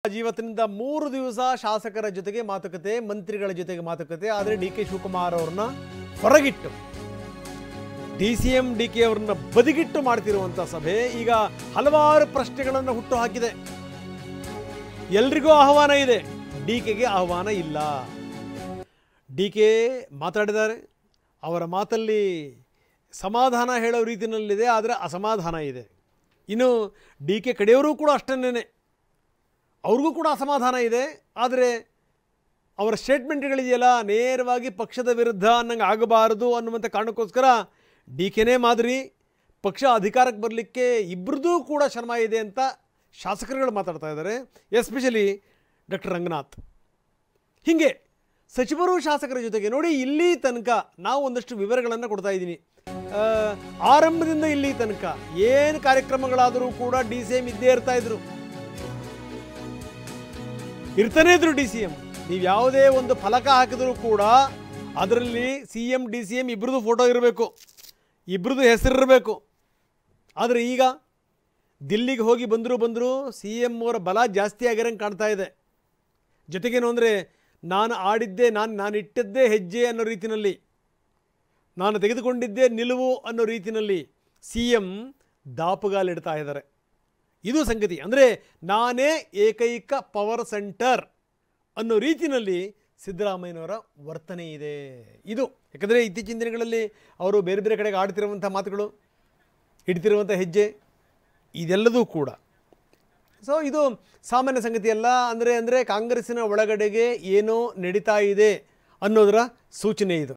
ಇವತ್ತಿನಿಂದ 3 ದಿವಸ ಶಾಸಕರ ಜೊತೆಗೆ ಮಾತುಕತೆ, ಮಂತ್ರಿಗಳ ಜೊತೆಗೆ ಮಾತುಕತೆ. ಆದರೆ ಡಿ.ಕೆ. ಶಿವಕುಮಾರ್ ಅವರನ್ನ ಹೊರಗಿಟ್ಟು ಡಿ.ಸಿ.ಎಂ. ಡಿ.ಕೆ. ಅವರನ್ನ ಬದಿಗಿಟ್ಟು ಮಾಡ್ತಿರುವಂಥ ಸಭೆ ಈಗ ಹಲವಾರು ಪ್ರಶ್ನೆಗಳನ್ನು ಹುಟ್ಟು ಹಾಕಿದೆ. ಎಲ್ರಿಗೂ ಆಹ್ವಾನ ಇದೆ, ಡಿ.ಕೆ.ಗೆ ಆಹ್ವಾನ ಇಲ್ಲ. ಡಿ.ಕೆ. ಮಾತಾಡಿದ್ದಾರೆ, ಅವರ ಮಾತಲ್ಲಿ ಸಮಾಧಾನ ಹೇಳೋ ರೀತಿಯಲ್ಲಿದೆ, ಆದರೆ ಅಸಮಾಧಾನ ಇದೆ. ಇನ್ನು ಡಿ.ಕೆ. ಕಡೆಯವರು ಕೂಡ ಅಷ್ಟನ್ನೇ, ಅವ್ರಿಗೂ ಕೂಡ ಅಸಮಾಧಾನ ಇದೆ. ಆದರೆ ಅವರ ಸ್ಟೇಟ್ಮೆಂಟ್ಗಳಿದೆಯಲ್ಲ, ನೇರವಾಗಿ ಪಕ್ಷದ ವಿರುದ್ಧ ಅನ್ನಂಗೆ ಆಗಬಾರದು ಅನ್ನುವಂಥ ಕಾರಣಕ್ಕೋಸ್ಕರ ಡಿ.ಕೆ.ನೇ ಮಾದರಿ, ಪಕ್ಷ ಅಧಿಕಾರಕ್ಕೆ ಬರಲಿಕ್ಕೆ ಇಬ್ಬರದೂ ಕೂಡ ಶ್ರಮ ಇದೆ ಅಂತ ಶಾಸಕರುಗಳು ಮಾತಾಡ್ತಾ ಇದ್ದಾರೆ. Especially doctor Ranganath. ಹೀಗೆ ಸಚಿವರು ಶಾಸಕರ ಜೊತೆಗೆ ನೋಡಿ, ಇಲ್ಲಿ ತನಕ ನಾವು ಒಂದಷ್ಟು ವಿವರಗಳನ್ನು ಕೊಡ್ತಾ ಇದ್ದೀನಿ. ಆರಂಭದಿಂದ ಇಲ್ಲಿ ತನಕ ಏನು ಕಾರ್ಯಕ್ರಮಗಳಾದರೂ ಕೂಡ ಡಿ.ಸಿ.ಎಂ. ಇದ್ದೇ ಇರ್ತಾಯಿದ್ರು, ಇರ್ತಾನೇ ಇದ್ರು. ಡಿ.ಸಿ.ಎಂ. ನೀವು ಯಾವುದೇ ಒಂದು ಫಲಕ ಹಾಕಿದರೂ ಕೂಡ ಅದರಲ್ಲಿ ಸಿ.ಎಂ. ಡಿ.ಸಿ.ಎಂ. ಇಬ್ಬರದು ಫೋಟೋ ಇರಬೇಕು, ಇಬ್ಬರದು ಹೆಸರಿರಬೇಕು. ಆದರೆ ಈಗ ದಿಲ್ಲಿಗೆ ಹೋಗಿ ಬಂದರು ಸಿ.ಎಂ. ಅವರ ಬಲ ಜಾಸ್ತಿ ಆಗಿರಂಗೆ ಕಾಣ್ತಾ ಇದೆ. ಜೊತೆಗೇನು ಅಂದರೆ, ನಾನು ಆಡಿದ್ದೆ, ನಾನು ಇಟ್ಟಿದ್ದೇ ಹೆಜ್ಜೆ ಅನ್ನೋ ರೀತಿಯಲ್ಲಿ, ನಾನು ತೆಗೆದುಕೊಂಡಿದ್ದೇ ನಿಲುವು ಅನ್ನೋ ರೀತಿಯಲ್ಲಿ ಸಿ.ಎಂ. ದಾಪುಗಾಲಿಡ್ತಾ ಇದ್ದಾರೆ. ಇದು ಸಂಗತಿ. ಅಂದರೆ ನಾನೇ ಏಕೈಕ ಪವರ್ ಸೆಂಟರ್ ಅನ್ನೋ ರೀತಿಯಲ್ಲಿ ಸಿದ್ದರಾಮಯ್ಯನವರ ವರ್ತನೆ ಇದೆ. ಇದು ಯಾಕಂದರೆ ಇತ್ತೀಚಿನ ದಿನಗಳಲ್ಲಿ ಅವರು ಬೇರೆ ಬೇರೆ ಕಡೆಗೆ ಆಡ್ತಿರುವಂಥ ಮಾತುಗಳು, ಇಡ್ತಿರುವಂಥ ಹೆಜ್ಜೆ, ಇದೆಲ್ಲದೂ ಕೂಡ ಇದು ಸಾಮಾನ್ಯ ಸಂಗತಿಯಲ್ಲ. ಅಂದರೆ ಕಾಂಗ್ರೆಸ್ಸಿನ ಒಳಗಡೆಗೆ ಏನೋ ನಡೀತಾ ಇದೆ ಅನ್ನೋದರ ಸೂಚನೆ ಇದು.